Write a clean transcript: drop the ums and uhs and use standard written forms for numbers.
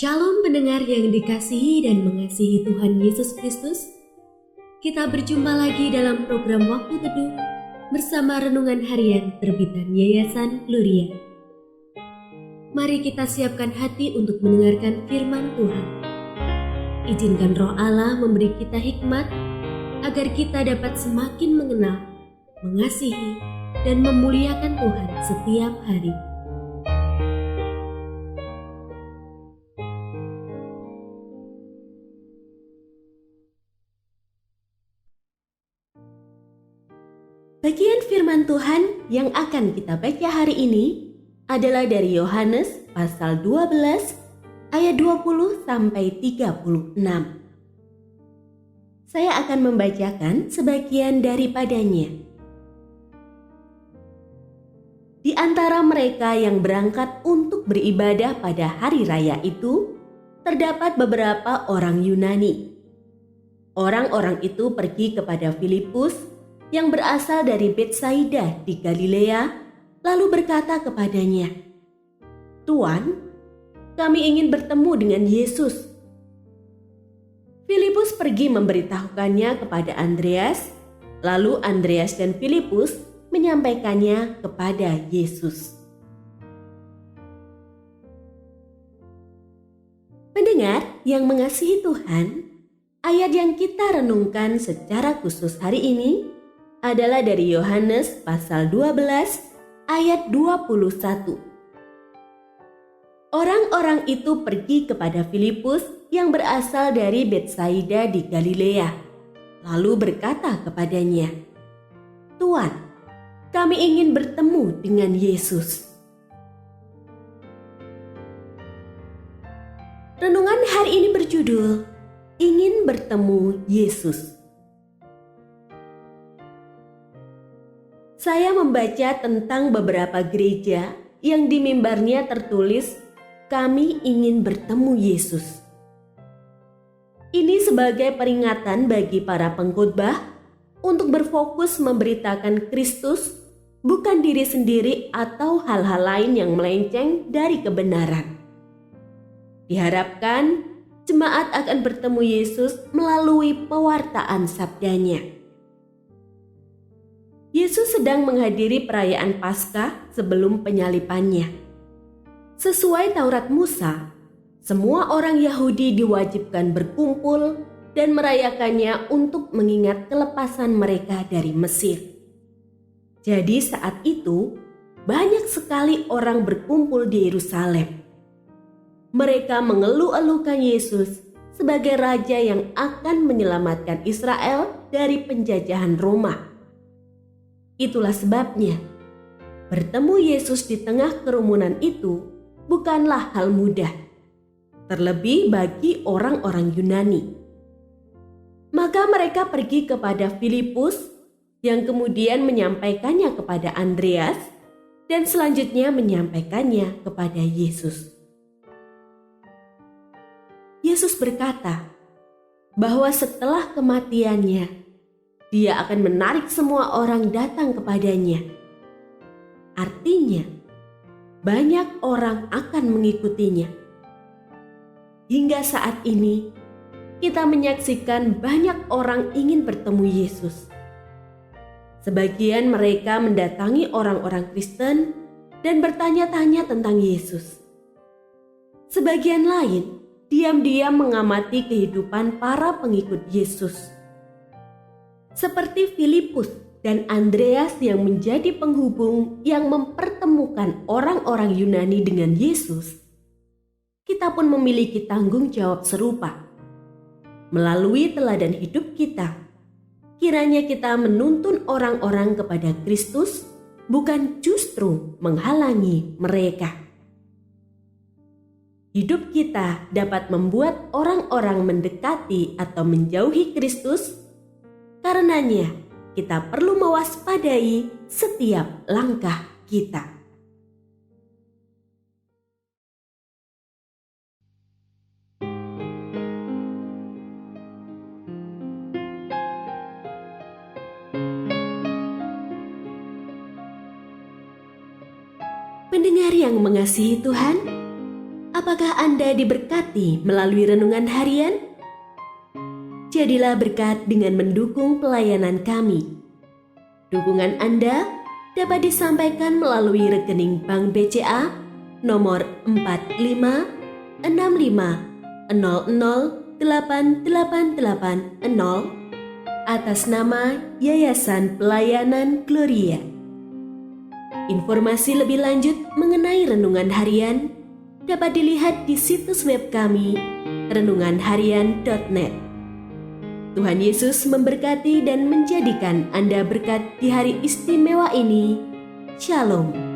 Shalom pendengar yang dikasihi dan mengasihi Tuhan Yesus Kristus. Kita berjumpa lagi dalam program Waktu Teduh bersama Renungan Harian terbitan Yayasan Gloria. Mari kita siapkan hati untuk mendengarkan firman Tuhan. Izinkan Roh Allah memberi kita hikmat agar kita dapat semakin mengenal, mengasihi, dan memuliakan Tuhan setiap hari. Bagian firman Tuhan yang akan kita baca hari ini adalah dari Yohanes pasal 12 ayat 20 sampai 36. Saya akan membacakan sebagian daripadanya. Di antara mereka yang berangkat untuk beribadah pada hari raya itu, terdapat beberapa orang Yunani. Orang-orang itu pergi kepada Filipus yang berasal dari Betsaida di Galilea, lalu berkata kepadanya, "Tuan, kami ingin bertemu dengan Yesus." Filipus pergi memberitahukannya kepada Andreas, lalu Andreas dan Filipus menyampaikannya kepada Yesus. Pendengar yang mengasihi Tuhan, ayat yang kita renungkan secara khusus hari ini adalah dari Yohanes pasal 12 ayat 21. Orang-orang itu pergi kepada Filipus yang berasal dari Betsaida di Galilea, lalu berkata kepadanya, "Tuan, kami ingin bertemu dengan Yesus." Renungan hari ini berjudul, Ingin Bertemu Yesus. Saya membaca tentang beberapa gereja yang di mimbarnya tertulis, "Kami ingin bertemu Yesus." Ini sebagai peringatan bagi para pengkhotbah untuk berfokus memberitakan Kristus, bukan diri sendiri atau hal-hal lain yang melenceng dari kebenaran. Diharapkan jemaat akan bertemu Yesus melalui pewartaan sabdanya. Yesus sedang menghadiri perayaan Paskah sebelum penyalibannya. Sesuai Taurat Musa, semua orang Yahudi diwajibkan berkumpul dan merayakannya untuk mengingat kelepasan mereka dari Mesir. Jadi saat itu, banyak sekali orang berkumpul di Yerusalem. Mereka mengeluh-elukan Yesus sebagai raja yang akan menyelamatkan Israel dari penjajahan Roma. Itulah sebabnya, bertemu Yesus di tengah kerumunan itu bukanlah hal mudah, terlebih bagi orang-orang Yunani. Maka mereka pergi kepada Filipus yang kemudian menyampaikannya kepada Andreas dan selanjutnya menyampaikannya kepada Yesus. Yesus berkata bahwa setelah kematiannya, Dia akan menarik semua orang datang kepadanya. Artinya, banyak orang akan mengikutinya. Hingga saat ini, kita menyaksikan banyak orang ingin bertemu Yesus. Sebagian mereka mendatangi orang-orang Kristen dan bertanya-tanya tentang Yesus. Sebagian lain diam-diam mengamati kehidupan para pengikut Yesus. Seperti Filipus dan Andreas yang menjadi penghubung yang mempertemukan orang-orang Yunani dengan Yesus, kita pun memiliki tanggung jawab serupa. Melalui teladan hidup kita, kiranya kita menuntun orang-orang kepada Kristus, bukan justru menghalangi mereka. Hidup kita dapat membuat orang-orang mendekati atau menjauhi Kristus. Karenanya, kita perlu mewaspadai setiap langkah kita. Pendengar yang mengasihi Tuhan, Apakah Anda diberkati melalui renungan harian? Jadilah berkat dengan mendukung pelayanan kami. Dukungan Anda dapat disampaikan melalui rekening Bank BCA nomor 4565008880 atas nama Yayasan Pelayanan Gloria. Informasi lebih lanjut mengenai renungan harian dapat dilihat di situs web kami renunganharian.net. Tuhan Yesus memberkati dan menjadikan Anda berkat di hari istimewa ini. Shalom.